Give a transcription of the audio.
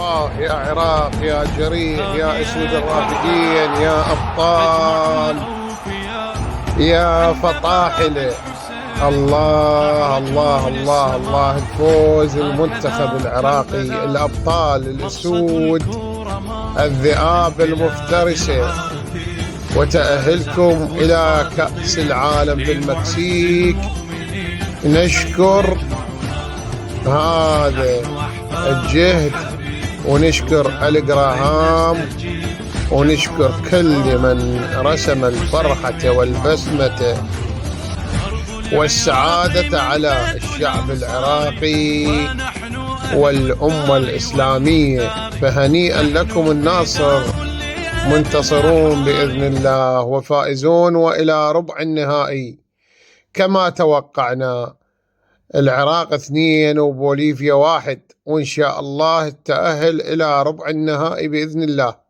الله يا عراق، يا جريح، يا أسود الرافدين، يا أبطال، يا فطاحلة. الله الله الله الله، الفوز المنتخب العراقي، الأبطال الأسود، الذئاب المفترسة، وتأهلكم إلى كأس العالم في المكسيك. نشكر هذا الجهد، ونشكر الجراهام، ونشكر كل من رسم الفرحة والبسمة والسعادة على الشعب العراقي والأمة الإسلامية. فهنيئا لكم الناصر، منتصرون بإذن الله وفائزون وإلى ربع النهائي كما توقعنا. العراق 2 وبوليفيا 1، وإن شاء الله التأهل إلى ربع النهائي بإذن الله.